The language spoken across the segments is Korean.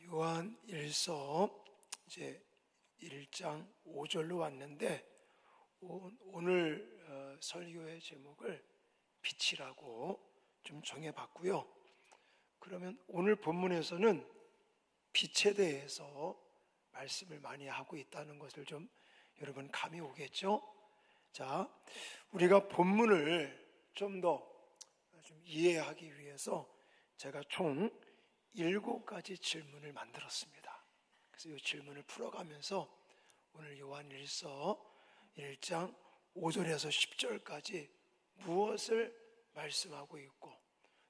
요한일서 이제 1장 5절로 왔는데 오늘 설교의 제목을 빛이라고 좀 정해봤고요. 그러면 오늘 본문에서는 빛에 대해서 말씀을 많이 하고 있다는 것을 좀 여러분 감이 오겠죠? 자, 우리가 본문을 좀 더 좀 이해하기 위해서 제가 총 7가지 질문을 만들었습니다. 그래서 이 질문을 풀어가면서 오늘 요한일서 1장 5절에서 10절까지 무엇을 말씀하고 있고,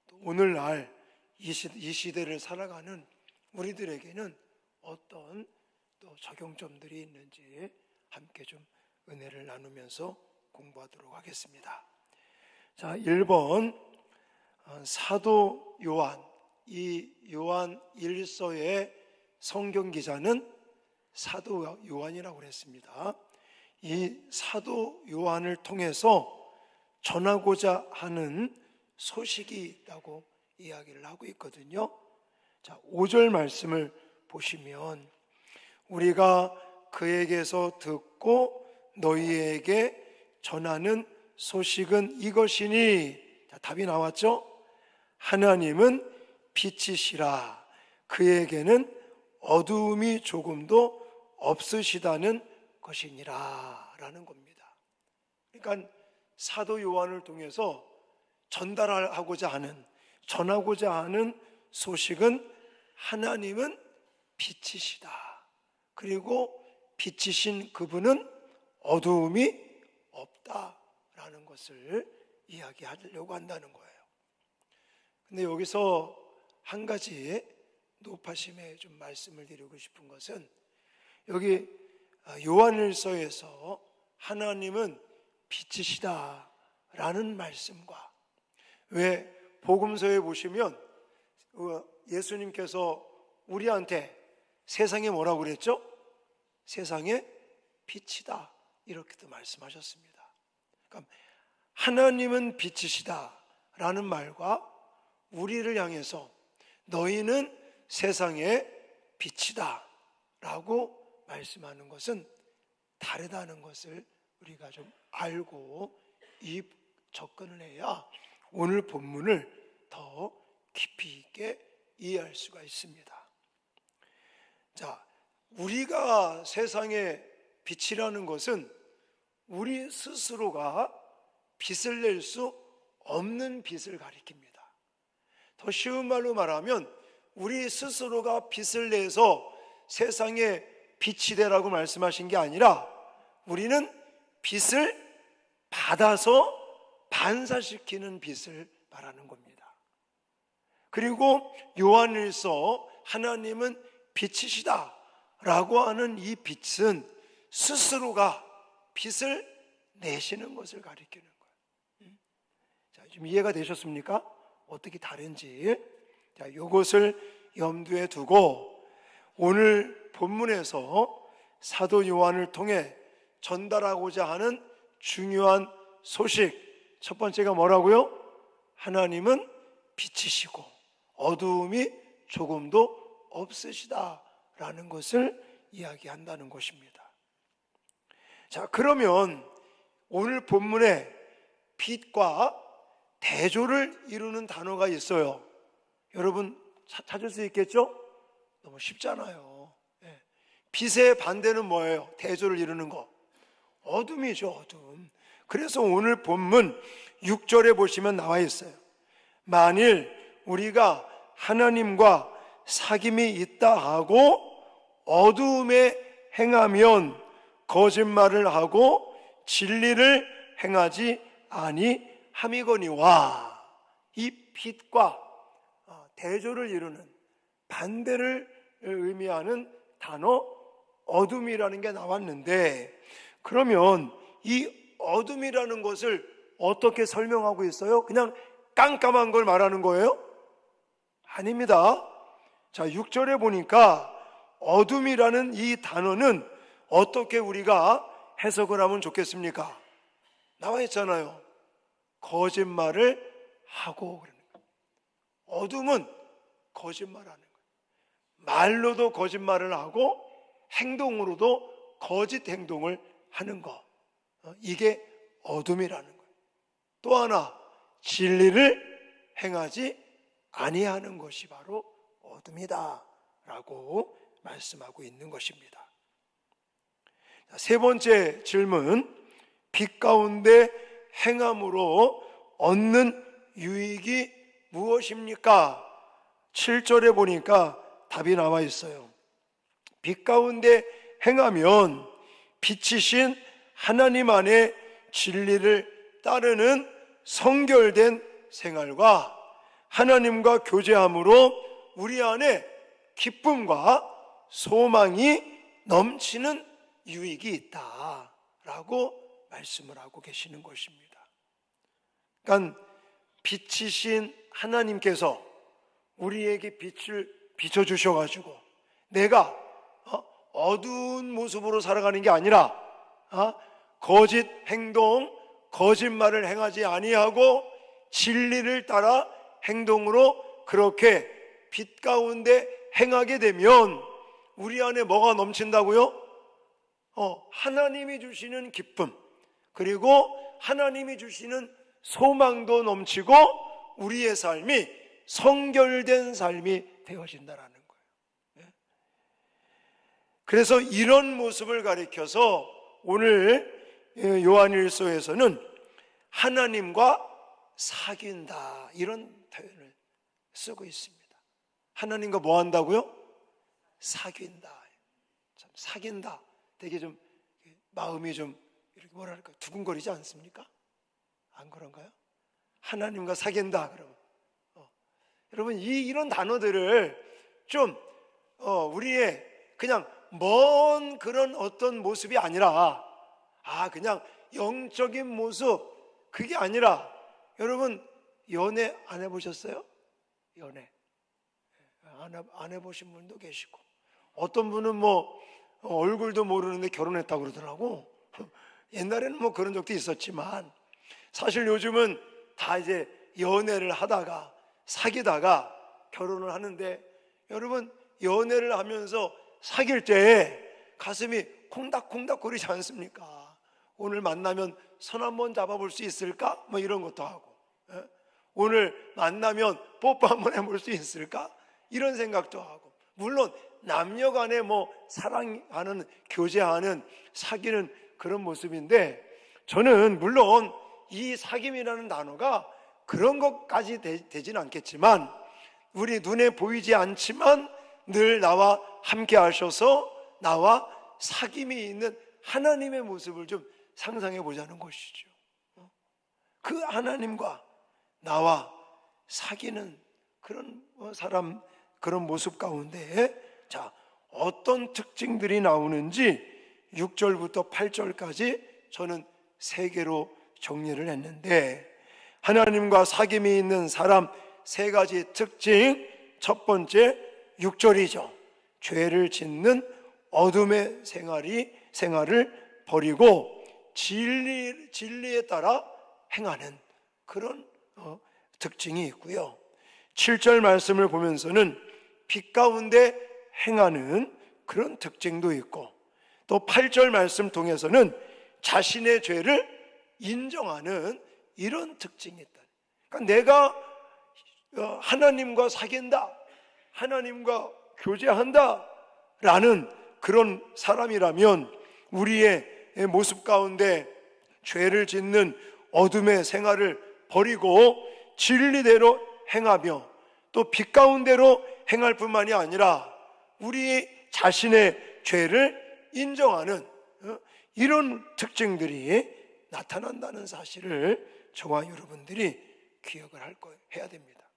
또 오늘날 이 시대를 살아가는 우리들에게는 어떤 또 적용점들이 있는지 함께 좀 은혜를 나누면서 공부하도록 하겠습니다. 자, 1번 사도 요한, 이 요한 1서의 성경 기자는 사도 요한이라고 그랬습니다. 이 사도 요한을 통해서 전하고자 하는 소식이 있다고 이야기를 하고 있거든요. 자, 5절 말씀을 보시면 우리가 그에게서 듣고 너희에게 전하는 소식은 이것이니, 자, 답이 나왔죠? 하나님은 빛이시라 그에게는 어두움이 조금도 없으시다는 것이니라 라는 겁니다. 그러니까 사도 요한을 통해서 전달하고자 하는, 전하고자 하는 소식은 하나님은 빛이시다. 그리고 빛이신 그분은 어두움이 없다라는 것을 이야기하려고 한다는 거예요. 근데 여기서 한 가지 높아심에 좀 말씀을 드리고 싶은 것은, 여기 요한일서에서 하나님은 빛이시다 라는 말씀과, 왜 복음서에 보시면 예수님께서 우리한테 세상에 뭐라고 그랬죠? 세상에 빛이다 이렇게도 말씀하셨습니다. 그러니까 하나님은 빛이시다 라는 말과 우리를 향해서 너희는 세상의 빛이다 라고 말씀하는 것은 다르다는 것을 우리가 좀 알고 이 접근을 해야 오늘 본문을 더 깊이 있게 이해할 수가 있습니다. 자, 우리가 세상의 빛이라는 것은 우리 스스로가 빛을 낼 수 없는 빛을 가리킵니다. 더 쉬운 말로 말하면 우리 스스로가 빛을 내서 세상에 빛이 되라고 말씀하신 게 아니라 우리는 빛을 받아서 반사시키는 빛을 말하는 겁니다. 그리고 요한일서 하나님은 빛이시다 라고 하는 이 빛은 스스로가 빛을 내시는 것을 가리키는 거예요. 자, 좀 이해가 되셨습니까? 어떻게 다른지. 자, 이것을 염두에 두고 오늘 본문에서 사도 요한을 통해 전달하고자 하는 중요한 소식, 첫 번째가 뭐라고요? 하나님은 빛이시고 어두움이 조금도 없으시다라는 것을 이야기한다는 것입니다. 자, 그러면 오늘 본문에 빛과 대조를 이루는 단어가 있어요. 여러분 찾을 수 있겠죠? 너무 쉽잖아요. 빛의 반대는 뭐예요? 대조를 이루는 거. 어둠이죠, 어둠. 그래서 오늘 본문 6절에 보시면 나와 있어요. 만일 우리가 하나님과 사귐이 있다 하고 어두움에 행하면 거짓말을 하고 진리를 행하지 아니함이거니와. 이 빛과 대조를 이루는, 반대를 의미하는 단어 어둠이라는 게 나왔는데, 그러면 이 어둠이라는 것을 어떻게 설명하고 있어요? 그냥 깜깜한 걸 말하는 거예요? 아닙니다. 자, 6절에 보니까 어둠이라는 이 단어는 어떻게 우리가 해석을 하면 좋겠습니까? 나와 있잖아요. 거짓말을 하고 그러는 거예요. 어둠은 거짓말하는 거예요. 말로도 거짓말을 하고 행동으로도 거짓 행동을 하는 것, 이게 어둠이라는 거예요. 또 하나, 진리를 행하지 아니하는 것이 바로 어둠이다 라고 말씀하고 있는 것입니다. 세 번째 질문, 빛 가운데 행함으로 얻는 유익이 무엇입니까? 7절에 보니까 답이 나와 있어요. 빛 가운데 행하면 빛이신 하나님 안에 진리를 따르는 성결된 생활과 하나님과 교제함으로 우리 안에 기쁨과 소망이 넘치는 유익이 있다라고 말씀을 하고 계시는 것입니다. 그러니까 빛이신 하나님께서 우리에게 빛을 비춰주셔가지고 내가 어두운 모습으로 살아가는 게 아니라 거짓 행동, 거짓말을 행하지 아니하고 진리를 따라 행동으로 그렇게 빛 가운데 행하게 되면 우리 안에 뭐가 넘친다고요? 하나님이 주시는 기쁨, 그리고 하나님이 주시는 소망도 넘치고 우리의 삶이 성결된 삶이 되어진다라는 거예요. 그래서 이런 모습을 가리켜서 오늘 요한일서에서는 하나님과 사귄다 이런 표현을 쓰고 있습니다. 하나님과 뭐 한다고요? 사귄다. 참 사귄다. 되게 좀 마음이 좀 이렇게 뭐랄까 두근거리지 않습니까? 안 그런가요? 하나님과 사귄다 그러면 여러분 이런 단어들을 좀 우리의 그냥 먼 그런 어떤 모습이 아니라 그냥 영적인 모습 그게 아니라 여러분 연애 안 해보셨어요? 연애 안 해보신 분도 계시고 어떤 분은 뭐 얼굴도 모르는데 결혼했다고 그러더라고. 옛날에는 뭐 그런 적도 있었지만 사실 요즘은 다 이제 연애를 하다가 사귀다가 결혼을 하는데 여러분 연애를 하면서 사귈 때 가슴이 콩닥콩닥 거리지 않습니까? 오늘 만나면 손 한번 잡아볼 수 있을까? 뭐 이런 것도 하고 오늘 만나면 뽀뽀 한번 해볼 수 있을까? 이런 생각도 하고 물론 남녀 간에 뭐 사랑하는 교제하는 사귀는 그런 모습인데 저는 물론 이 사귐이라는 단어가 그런 것까지 되지는 않겠지만 우리 눈에 보이지 않지만 늘 나와 함께 하셔서 나와 사귐이 있는 하나님의 모습을 좀 상상해 보자는 것이죠. 그 하나님과 나와 사귀는 그런 사람 그런 모습 가운데 자 어떤 특징들이 나오는지 6절부터 8절까지 저는 3개로 정리를 했는데 하나님과 사귐이 있는 사람 3가지 특징 첫 번째 6절이죠. 죄를 짓는 어둠의 생활을 버리고 진리에 따라 행하는 그런 특징이 있고요. 7절 말씀을 보면서는 빛 가운데 행하는 그런 특징도 있고 또 8절 말씀 통해서는 자신의 죄를 인정하는 이런 특징이 있다. 그러니까 내가 하나님과 사귄다, 하나님과 교제한다 라는 그런 사람이라면 우리의 모습 가운데 죄를 짓는 어둠의 생활을 버리고 진리대로 행하며 또 빛 가운데로 행할 뿐만이 아니라 우리 자신의 죄를 인정하는 이런 특징들이 나타난다는 사실을 저와 여러분들이 기억을 해야 됩니다.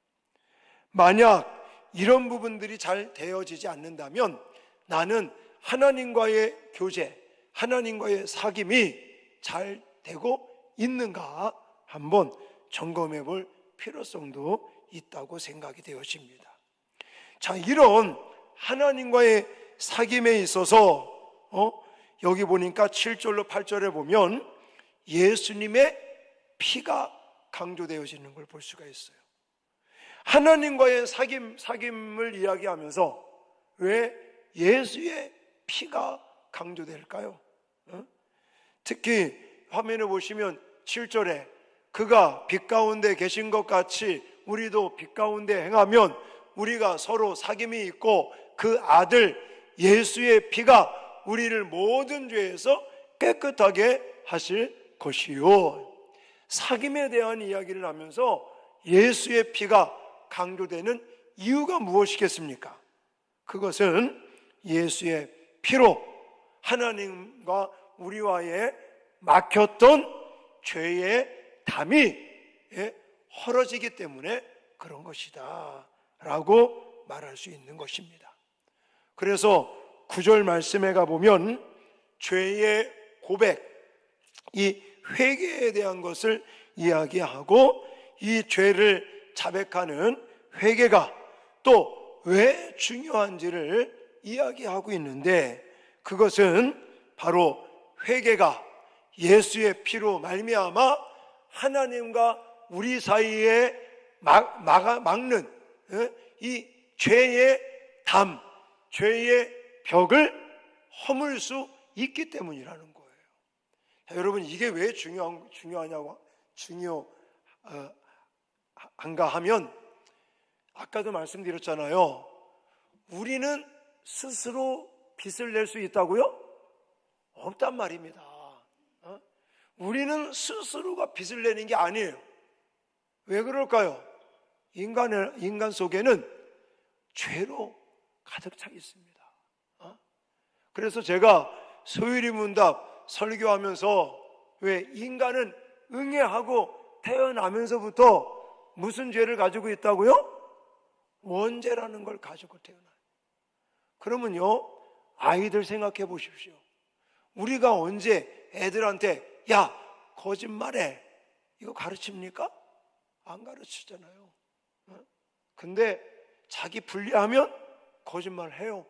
만약 이런 부분들이 잘 되어지지 않는다면 나는 하나님과의 교제, 하나님과의 사귐이 잘 되고 있는가 한번 점검해 볼 필요성도 있다고 생각이 되어집니다. 자, 이런 하나님과의 사귐에 있어서 여기 보니까 7절로 8절에 보면 예수님의 피가 강조되어지는 걸 볼 수가 있어요. 하나님과의 사귐을 이야기하면서 왜 예수의 피가 강조될까요? 특히 화면에 보시면 7절에 그가 빛 가운데 계신 것 같이 우리도 빛 가운데 행하면 우리가 서로 사귐이 있고 그 아들 예수의 피가 우리를 모든 죄에서 깨끗하게 하실 것이요. 사귐에 대한 이야기를 하면서 예수의 피가 강조되는 이유가 무엇이겠습니까? 그것은 예수의 피로 하나님과 우리와의 막혔던 죄의 담이 헐어지기 때문에 그런 것이다 라고 말할 수 있는 것입니다. 그래서 9절 말씀에 가보면 죄의 고백, 이 회개에 대한 것을 이야기하고 이 죄를 자백하는 회개가 또 왜 중요한지를 이야기하고 있는데, 그것은 바로 회개가 예수의 피로 말미암아 하나님과 우리 사이에 막는 이 죄의 담, 죄의 벽을 허물 수 있기 때문이라는 거예요. 자, 여러분, 이게 왜 중요한가 하면, 아까도 말씀드렸잖아요. 우리는 스스로 빚을 낼 수 있다고요? 없단 말입니다. 우리는 스스로가 빚을 내는 게 아니에요. 왜 그럴까요? 인간 속에는 죄로 가득 차 있습니다. 그래서 제가 소유리 문답 설교하면서 왜 인간은 응애하고 태어나면서부터 무슨 죄를 가지고 있다고요? 원죄라는 걸 가지고 태어나요. 그러면요, 아이들 생각해 보십시오. 우리가 언제 애들한테 야, 거짓말해, 이거 가르칩니까? 안 가르치잖아요. 근데 자기 불리하면 거짓말해요.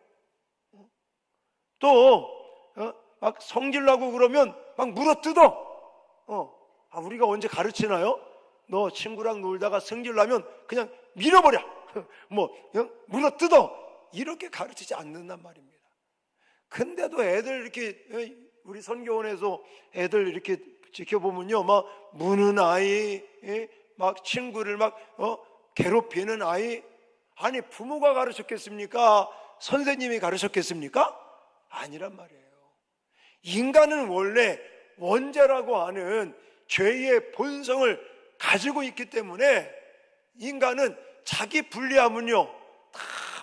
또 막 성질나고 그러면 막 물어뜯어. 우리가 언제 가르치나요? 너 친구랑 놀다가 성질나면 그냥 밀어버려. 물어뜯어. 이렇게 가르치지 않는단 말입니다. 근데도 애들 이렇게, 우리 선교원에서 애들 이렇게 지켜보면요, 막 무는 아이, 막 친구를 막 괴롭히는 아이. 아니, 부모가 가르쳤겠습니까? 선생님이 가르쳤겠습니까? 아니란 말이에요. 인간은 원래 원죄라고 하는 죄의 본성을 가지고 있기 때문에 인간은 자기 불리하면요, 다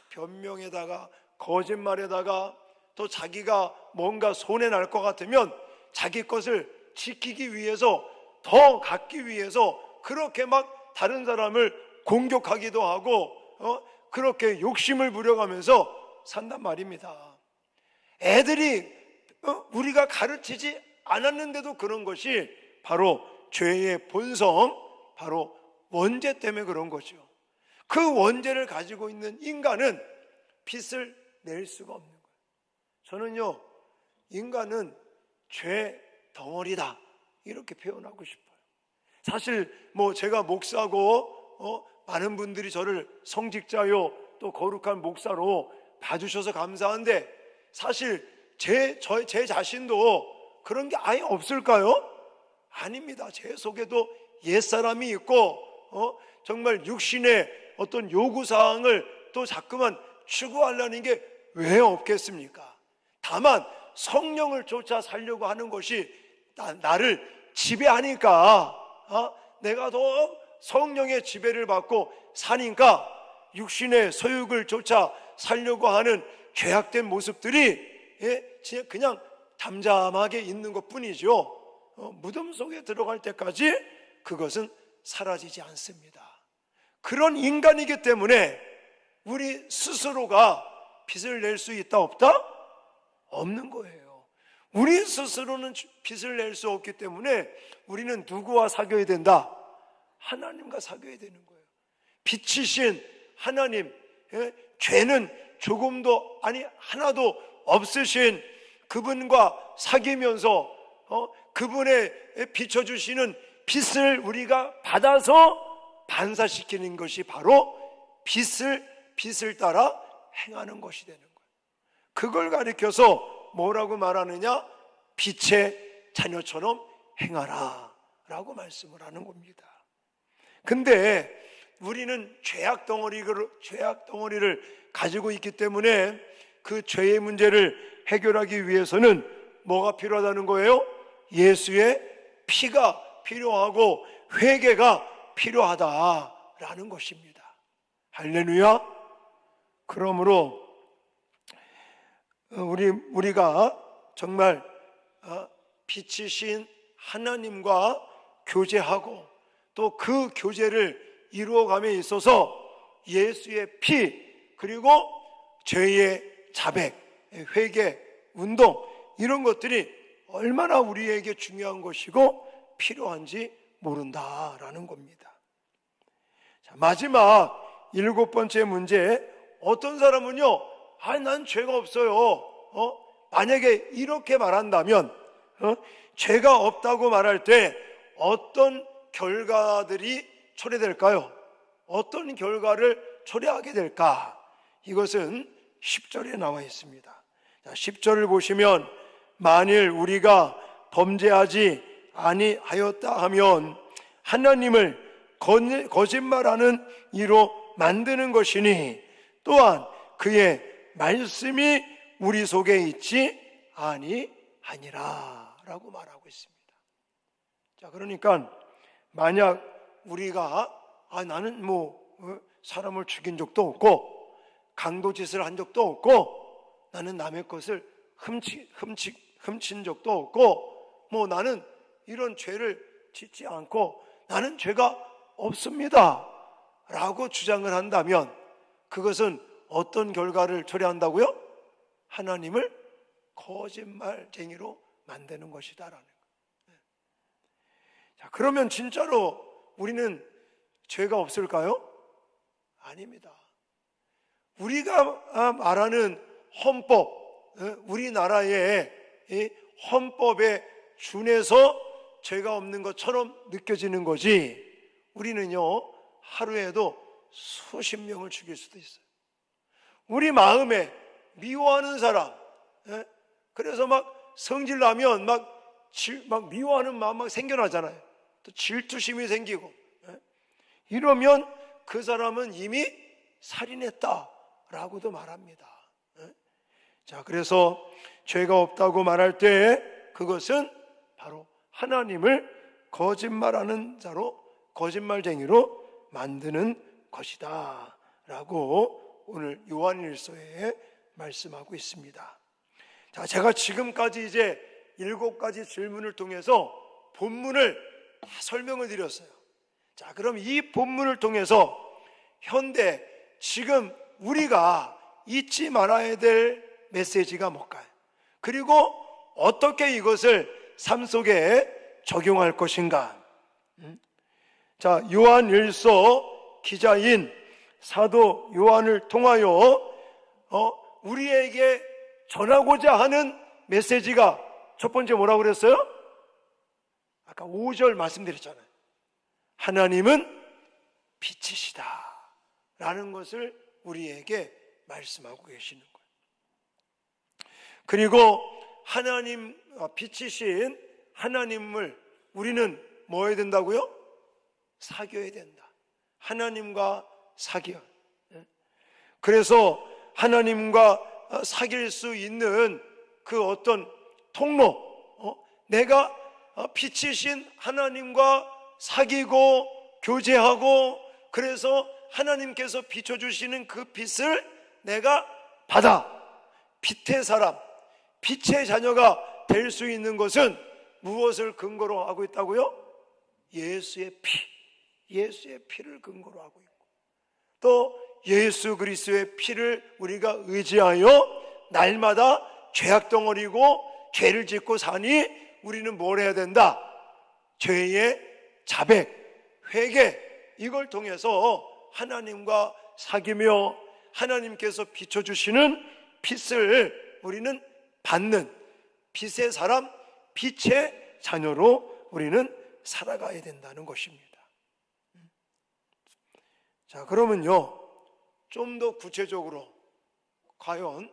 변명에다가 거짓말에다가 또 자기가 뭔가 손해날 것 같으면 자기 것을 지키기 위해서, 더 갖기 위해서 그렇게 막 다른 사람을 공격하기도 하고 그렇게 욕심을 부려가면서 산단 말입니다. 애들이 우리가 가르치지 않았는데도 그런 것이 바로 죄의 본성, 바로 원죄 때문에 그런 거죠. 그 원죄를 가지고 있는 인간은 빚을 낼 수가 없는 거예요. 저는요, 인간은 죄 덩어리다 이렇게 표현하고 싶어요. 사실 제가 목사고 많은 분들이 저를 성직자요 또 거룩한 목사로 봐주셔서 감사한데, 사실 제 자신도 그런 게 아예 없을까요? 아닙니다. 제 속에도 옛사람이 있고 정말 육신의 어떤 요구사항을 또 자꾸만 추구하려는 게 왜 없겠습니까? 다만 성령을 쫓아 살려고 하는 것이 나를 지배하니까 내가 더 성령의 지배를 받고 사니까 육신의 소욕을 쫓아 살려고 하는 죄악된 모습들이 그냥 담잠하게 있는 것뿐이죠. 무덤 속에 들어갈 때까지 그것은 사라지지 않습니다. 그런 인간이기 때문에 우리 스스로가 빚을 낼 수 있다 없다? 없는 거예요. 우리 스스로는 빚을 낼 수 없기 때문에 우리는 누구와 사귀어야 된다? 하나님과 사귀어야 되는 거예요. 빚이신 하나님, 죄는 조금도 하나도 없으신 그분과 사귀면서 그분의 비춰주시는 빚을 우리가 받아서 반사시키는 것이 바로 빚을 따라 행하는 것이 되는 거예요. 그걸 가리켜서 뭐라고 말하느냐? 빛의 자녀처럼 행하라 라고 말씀을 하는 겁니다. 근데 우리는 죄악 덩어리를 가지고 있기 때문에 그 죄의 문제를 해결하기 위해서는 뭐가 필요하다는 거예요? 예수의 피가 필요하고 회개가 필요하다라는 것입니다. 할렐루야. 그러므로 우리가 정말 빛이신 하나님과 교제하고 또 그 교제를 이루어감에 있어서 예수의 피 그리고 죄의 자백, 회개, 운동 이런 것들이 얼마나 우리에게 중요한 것이고 필요한지 모른다라는 겁니다. 자, 마지막 7번째 문제, 어떤 사람은요, 난 죄가 없어요. 만약에 이렇게 말한다면 죄가 없다고 말할 때 어떤 결과들이 초래될까요? 어떤 결과를 초래하게 될까? 이것은 10절에 나와 있습니다. 자, 10절을 보시면 만일 우리가 범죄하지 아니하였다 하면 하나님을 거짓말하는 이로 만드는 것이니 또한 그의 말씀이 우리 속에 있지 아니하니라 라고 말하고 있습니다. 자, 그러니까 만약 우리가 나는 사람을 죽인 적도 없고 강도짓을 한 적도 없고 나는 남의 것을 훔친 적도 없고 나는 이런 죄를 짓지 않고 나는 죄가 없습니다 라고 주장을 한다면 그것은 어떤 결과를 초래한다고요? 하나님을 거짓말쟁이로 만드는 것이다라는 거예요. 자, 그러면 진짜로 우리는 죄가 없을까요? 아닙니다. 우리가 말하는 헌법, 우리나라의 헌법에 준해서 죄가 없는 것처럼 느껴지는 거지, 우리는요 하루에도 수십 명을 죽일 수도 있어요. 우리 마음에 미워하는 사람, 그래서 막 성질나면 막 미워하는 마음 막 생겨나잖아요. 또 질투심이 생기고, 이러면 그 사람은 이미 살인했다라고도 말합니다. 자, 그래서 죄가 없다고 말할 때 그것은 바로 하나님을 거짓말하는 자로, 거짓말쟁이로 만드는 것이다 라고 오늘 요한일서에 말씀하고 있습니다. 자, 제가 지금까지 이제 7가지 질문을 통해서 본문을 다 설명을 드렸어요. 자, 그럼 이 본문을 통해서 현대 지금 우리가 잊지 말아야 될 메시지가 뭘까요? 그리고 어떻게 이것을 삶 속에 적용할 것인가? 자, 요한일서 기자인 사도 요한을 통하여 우리에게 전하고자 하는 메시지가 첫 번째 뭐라고 그랬어요? 아까 5절 말씀드렸잖아요. 하나님은 빛이시다 라는 것을 우리에게 말씀하고 계시는 거예요. 그리고 하나님, 빛이신 하나님을 우리는 뭐 해야 된다고요? 사귀어야 된다. 하나님과 사귀어. 그래서 하나님과 사귈 수 있는 그 어떤 통로, 내가 빛이신 하나님과 사귀고 교제하고, 그래서 하나님께서 비춰주시는 그 빛을 내가 받아 빛의 사람, 빛의 자녀가 될 수 있는 것은 무엇을 근거로 하고 있다고요? 예수의 피, 예수의 피를 근거로 하고 있고, 또 예수 그리스도의 피를 우리가 의지하여 날마다 죄악덩어리고 죄를 짓고 사니 우리는 뭘 해야 된다? 죄의 자백, 회개, 이걸 통해서 하나님과 사귀며 하나님께서 비춰주시는 빛을 우리는 받는 빛의 사람, 빛의 자녀로 우리는 살아가야 된다는 것입니다. 자, 그러면요, 좀 더 구체적으로 과연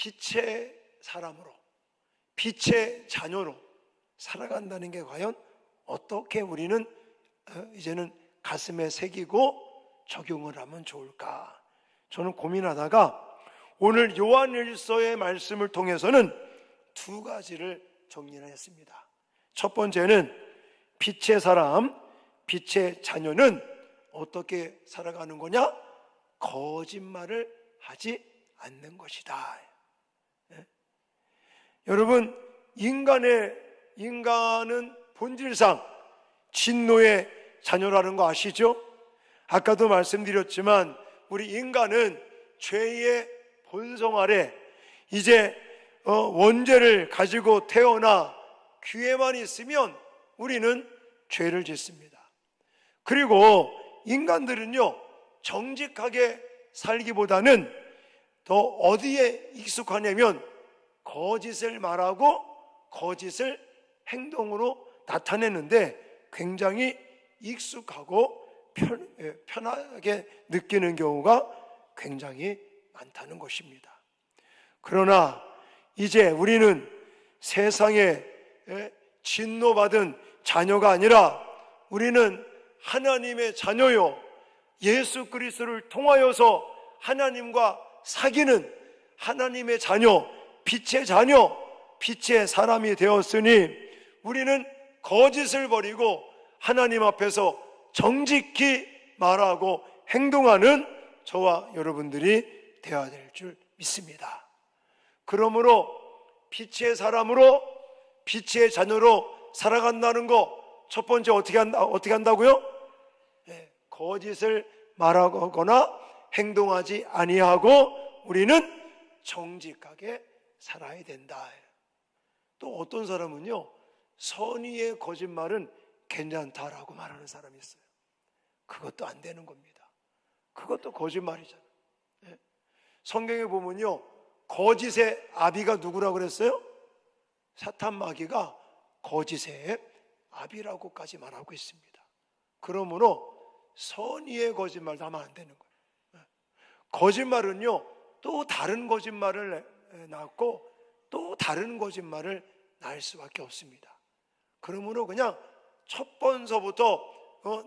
빛의 사람으로, 빛의 자녀로 살아간다는 게 과연 어떻게 우리는 이제는 가슴에 새기고 적용을 하면 좋을까? 저는 고민하다가 오늘 요한일서의 말씀을 통해서는 두 가지를 정리를 했습니다. 첫 번째는 빛의 사람, 빛의 자녀는 어떻게 살아가는 거냐? 거짓말을 하지 않는 것이다. 여러분, 인간은 본질상 진노의 자녀라는 거 아시죠? 아까도 말씀드렸지만 우리 인간은 죄의 본성 아래 이제 원죄를 가지고 태어나 귀에만 있으면 우리는 죄를 짓습니다. 그리고 인간들은요, 정직하게 살기보다는 더 어디에 익숙하냐면 거짓을 말하고 거짓을 행동으로 나타내는데 굉장히 익숙하고 편하게 느끼는 경우가 굉장히 많다는 것입니다. 그러나 이제 우리는 세상에 진노받은 자녀가 아니라 우리는 하나님의 자녀요, 예수 그리스도를 통하여서 하나님과 사귀는 하나님의 자녀, 빛의 자녀, 빛의 사람이 되었으니 우리는 거짓을 버리고 하나님 앞에서 정직히 말하고 행동하는 저와 여러분들이 되어야 될 줄 믿습니다. 그러므로 빛의 사람으로, 빛의 자녀로 살아간다는 거, 첫 번째 어떻게 한다고요? 거짓을 말하거나 행동하지 아니하고 우리는 정직하게 살아야 된다. 또 어떤 사람은요, 선의의 거짓말은 괜찮다라고 말하는 사람이 있어요. 그것도 안 되는 겁니다. 그것도 거짓말이잖아요. 성경에 보면요, 거짓의 아비가 누구라고 그랬어요? 사탄 마귀가 거짓의 아비라고까지 말하고 있습니다. 그러므로 선의의 거짓말도 하면 안 되는 거예요. 거짓말은요, 또 다른 거짓말을 낳고 또 다른 거짓말을 낳을 수밖에 없습니다. 그러므로 그냥 첫 번서부터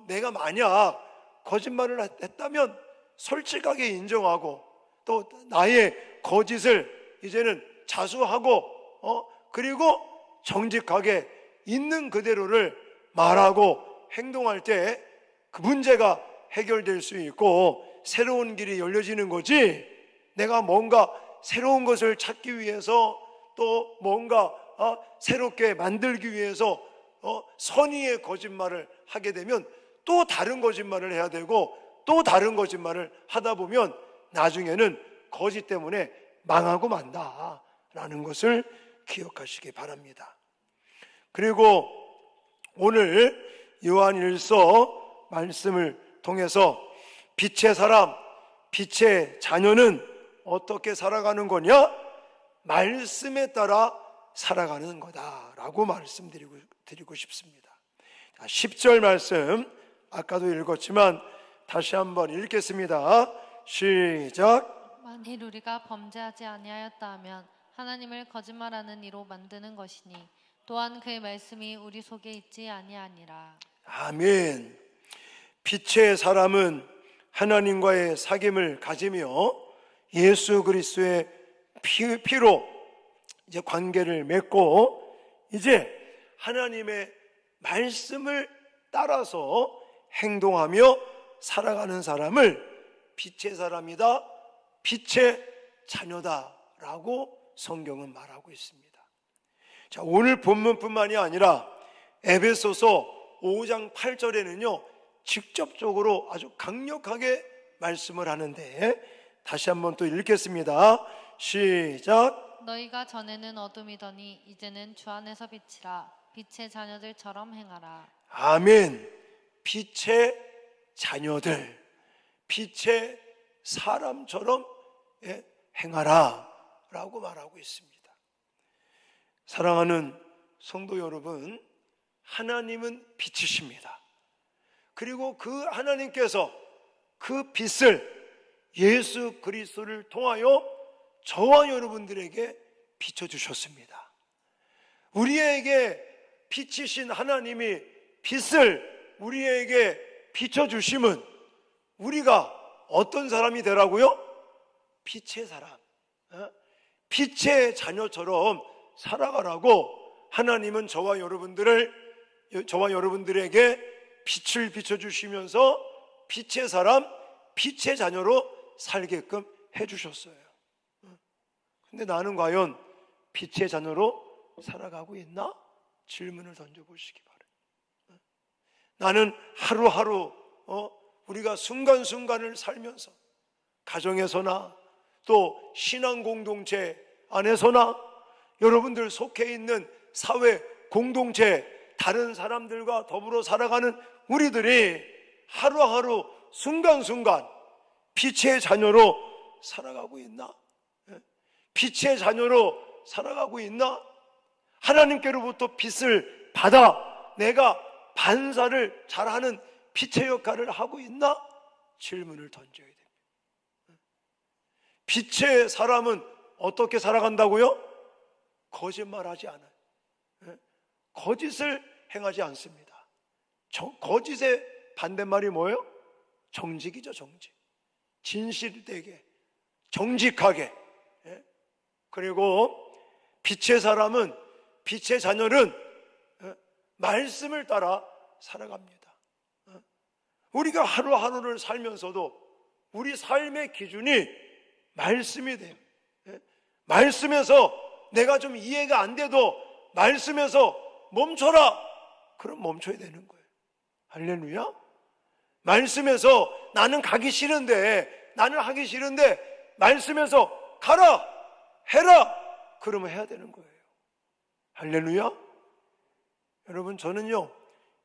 내가 만약 거짓말을 했다면 솔직하게 인정하고 또 나의 거짓을 이제는 자수하고 그리고 정직하게 있는 그대로를 말하고 행동할 때 그 문제가 해결될 수 있고 새로운 길이 열려지는 거지, 내가 뭔가 새로운 것을 찾기 위해서 또 뭔가 새롭게 만들기 위해서 선의의 거짓말을 하게 되면 또 다른 거짓말을 해야 되고 또 다른 거짓말을 하다 보면 나중에는 거짓 때문에 망하고 만다라는 것을 기억하시기 바랍니다. 그리고 오늘 요한일서 말씀을 통해서 빛의 사람, 빛의 자녀는 어떻게 살아가는 거냐? 말씀에 따라 살아가는 거다라고 말씀드리고 싶습니다. 10절 말씀 아까도 읽었지만 다시 한번 읽겠습니다. 시작. 만일 우리가 범죄하지 아니하였다 하면 하나님을 거짓말하는 이로 만드는 것이니 또한 그의 말씀이 우리 속에 있지 아니하니라. 아멘. 빛의 사람은 하나님과의 사귐을 가지며 예수 그리스도의 피로 이제 관계를 맺고 이제 하나님의 말씀을 따라서 행동하며 살아가는 사람을 빛의 사람이다, 빛의 자녀다라고 성경은 말하고 있습니다. 자, 오늘 본문뿐만이 아니라 에베소서 5장 8절에는요 직접적으로 아주 강력하게 말씀을 하는데 다시 한번 또 읽겠습니다. 시작. 너희가 전에는 어둠이더니 이제는 주 안에서 빛이라. 빛의 자녀들처럼 행하라. 아멘. 빛의 자녀들, 빛의 사람처럼 행하라 라고 말하고 있습니다. 사랑하는 성도 여러분, 하나님은 빛이십니다. 그리고 그 하나님께서 그 빛을 예수 그리스도를 통하여 저와 여러분들에게 비춰주셨습니다. 우리에게 비치신 하나님이 빛을 우리에게 비춰주심은 우리가 어떤 사람이 되라고요? 빛의 사람, 빛의 자녀처럼 살아가라고 하나님은 저와 여러분들에게 빛을 비춰주시면서 빛의 사람, 빛의 자녀로 살게끔 해주셨어요. 근데 나는 과연 빛의 자녀로 살아가고 있나? 질문을 던져보시기 바랍니다. 나는 하루하루 우리가 순간순간을 살면서 가정에서나 또 신앙 공동체 안에서나 여러분들 속해 있는 사회 공동체 다른 사람들과 더불어 살아가는 우리들이 하루하루 순간순간 빛의 자녀로 살아가고 있나? 빛의 자녀로 살아가고 있나? 하나님께로부터 빛을 받아 내가 반사를 잘하는 빛의 역할을 하고 있나? 질문을 던져야 됩니다. 빛의 사람은 어떻게 살아간다고요? 거짓말하지 않아요. 거짓을 행하지 않습니다. 거짓의 반대말이 뭐예요? 정직이죠, 정직. 진실되게, 정직하게. 그리고 빛의 사람은, 빛의 자녀는 말씀을 따라 살아갑니다. 우리가 하루하루를 살면서도 우리 삶의 기준이 말씀이 돼요. 말씀에서 내가 좀 이해가 안 돼도 말씀에서 멈춰라. 그럼 멈춰야 되는 거예요. 할렐루야. 말씀에서 나는 가기 싫은데, 나는 하기 싫은데 말씀에서 가라, 해라. 그러면 해야 되는 거예요. 할렐루야. 여러분, 저는요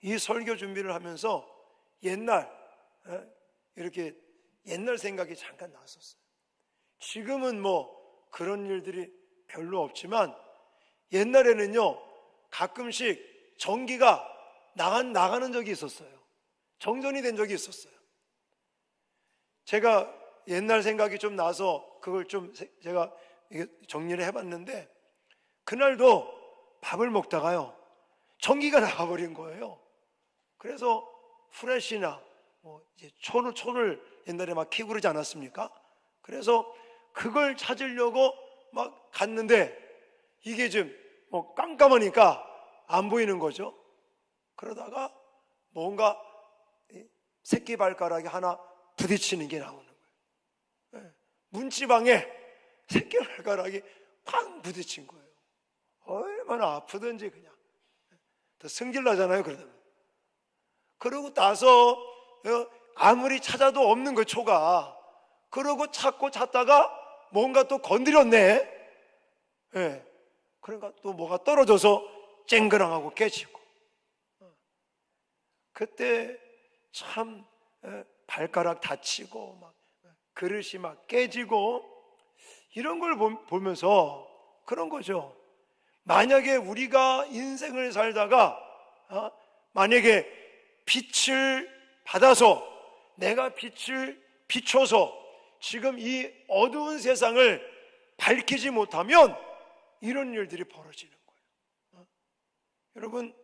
이 설교 준비를 하면서 이렇게 옛날 생각이 잠깐 났었어요. 지금은 뭐 그런 일들이 별로 없지만 옛날에는요 가끔씩 전기가 나가는 적이 있었어요. 정전이 된 적이 있었어요. 제가 옛날 생각이 좀 나서 그걸 좀 제가 정리를 해봤는데, 그날도 밥을 먹다가요 전기가 나가버린 거예요. 그래서 후레쉬나 뭐 이제 초를 옛날에 막 켜고 그러지 않았습니까? 그래서 그걸 찾으려고 막 갔는데 이게 좀 뭐 깜깜하니까 안 보이는 거죠. 그러다가 뭔가 새끼 발가락이 하나 부딪히는 게 나오는 거예요. 문지방에 새끼 발가락이 팡 부딪힌 거예요. 얼마나 아프든지 그냥 더 승질 나잖아요. 그러고 나서 아무리 찾아도 없는 거 초가. 그러고 찾다가 뭔가 또 건드렸네. 그러니까 또 뭐가 떨어져서 쨍그랑하고 깨지고. 그때 참 발가락 다치고 막 그릇이 막 깨지고 이런 걸 보면서 그런 거죠. 만약에 우리가 인생을 살다가 만약에 빛을 받아서 내가 빛을 비춰서 지금 이 어두운 세상을 밝히지 못하면 이런 일들이 벌어지는 거예요. 여러분,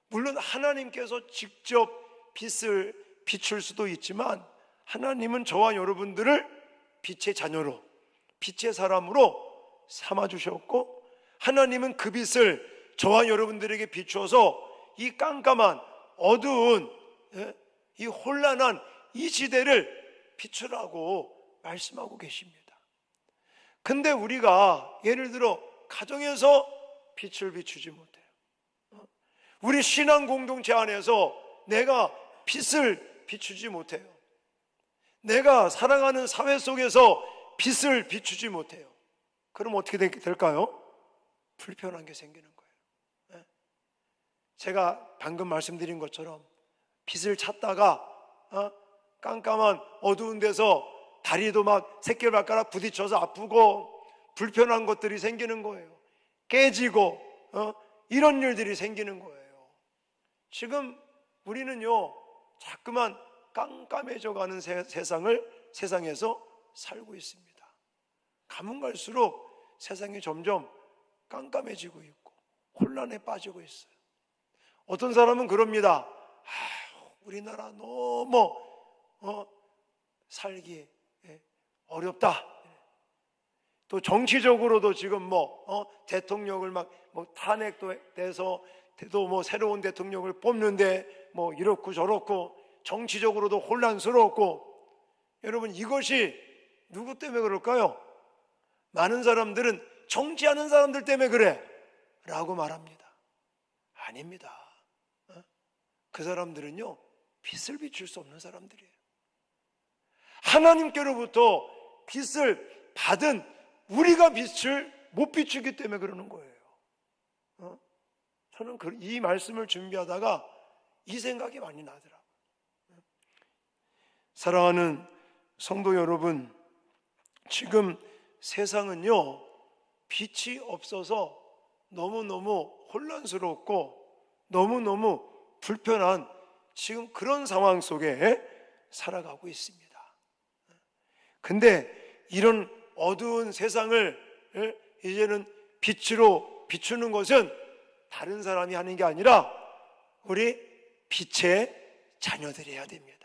물론 하나님께서 직접 빛을 비출 수도 있지만 하나님은 저와 여러분들을 빛의 자녀로, 빛의 사람으로 삼아주셨고, 하나님은 그 빛을 저와 여러분들에게 비추어서 이 깜깜한 어두운 이 혼란한 이 시대를 비추라고 말씀하고 계십니다. 근데 우리가 예를 들어 가정에서 빛을 비추지 못해요. 우리 신앙 공동체 안에서 내가 빛을 비추지 못해요. 내가 살아가는 사회 속에서 빛을 비추지 못해요. 그럼 어떻게 될까요? 불편한 게 생기는 거예요. 제가 방금 말씀드린 것처럼 빛을 찾다가 깜깜한 어두운 데서 다리도 막 새끼발가락 부딪혀서 아프고 불편한 것들이 생기는 거예요. 깨지고 이런 일들이 생기는 거예요. 지금 우리는요 자꾸만 깜깜해져 가는 세상에서 살고 있습니다. 가면 갈수록 세상이 점점 깜깜해지고 있고 혼란에 빠지고 있어요. 어떤 사람은 그럽니다. 우리나라 너무 살기 어렵다. 또 정치적으로도 지금 대통령을 막 탄핵도 돼서 또 새로운 대통령을 뽑는데 이렇고 저렇고 정치적으로도 혼란스럽고, 여러분 이것이 누구 때문에 그럴까요? 많은 사람들은 정치하는 사람들 때문에 그래 라고 말합니다. 아닙니다. 그 사람들은요, 빛을 비출 수 없는 사람들이에요. 하나님께로부터 빛을 받은 우리가 빛을 못 비추기 때문에 그러는 거예요. 저는 이 말씀을 준비하다가 이 생각이 많이 나더라고요. 사랑하는 성도 여러분, 지금 세상은요, 빛이 없어서 너무너무 혼란스럽고 너무너무 불편한 지금 그런 상황 속에 살아가고 있습니다. 근데 이런 어두운 세상을 이제는 빛으로 비추는 것은 다른 사람이 하는 게 아니라 우리 빛의 자녀들이 해야 됩니다.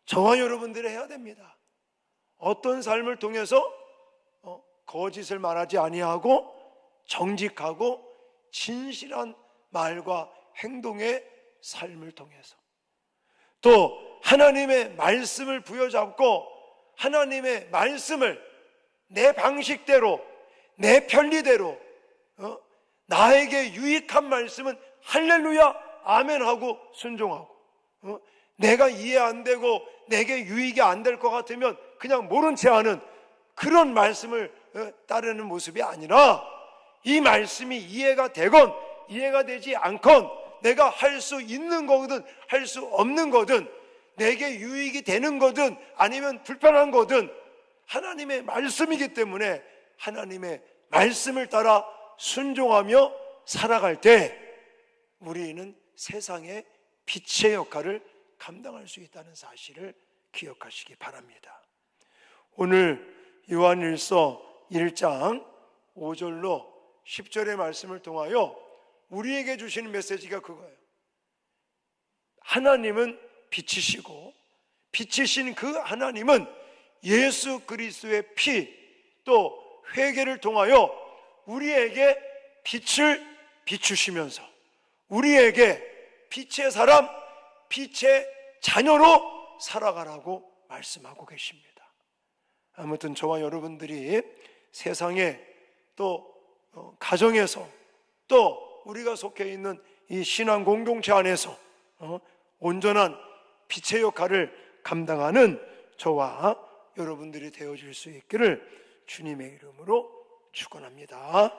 저와 여러분들이 해야 됩니다. 어떤 삶을 통해서 거짓을 말하지 아니하고 정직하고 진실한 말과 행동의 삶을 통해서, 또 하나님의 말씀을 부여잡고 하나님의 말씀을 내 방식대로 내 편리대로 나에게 유익한 말씀은 할렐루야 아멘 하고 순종하고, 내가 이해 안 되고 내게 유익이 안 될 것 같으면 그냥 모른 채 하는 그런 말씀을 따르는 모습이 아니라, 이 말씀이 이해가 되건 이해가 되지 않건 내가 할 수 있는 거든 할 수 없는 거든 내게 유익이 되는 거든 아니면 불편한 거든 하나님의 말씀이기 때문에 하나님의 말씀을 따라 순종하며 살아갈 때 우리는 세상의 빛의 역할을 감당할 수 있다는 사실을 기억하시기 바랍니다. 오늘 요한일서 1장 5절로 10절의 말씀을 통하여 우리에게 주시는 메시지가 그거예요. 하나님은 빛이시고 빛이신 그 하나님은 예수 그리스도의 피 또 회개를 통하여 우리에게 빛을 비추시면서 우리에게 빛의 사람, 빛의 자녀로 살아가라고 말씀하고 계십니다. 아무튼 저와 여러분들이 세상에 또 가정에서 또 우리가 속해 있는 이 신앙 공동체 안에서 온전한 빛의 역할을 감당하는 저와 여러분들이 되어질 수 있기를 주님의 이름으로 축원합니다.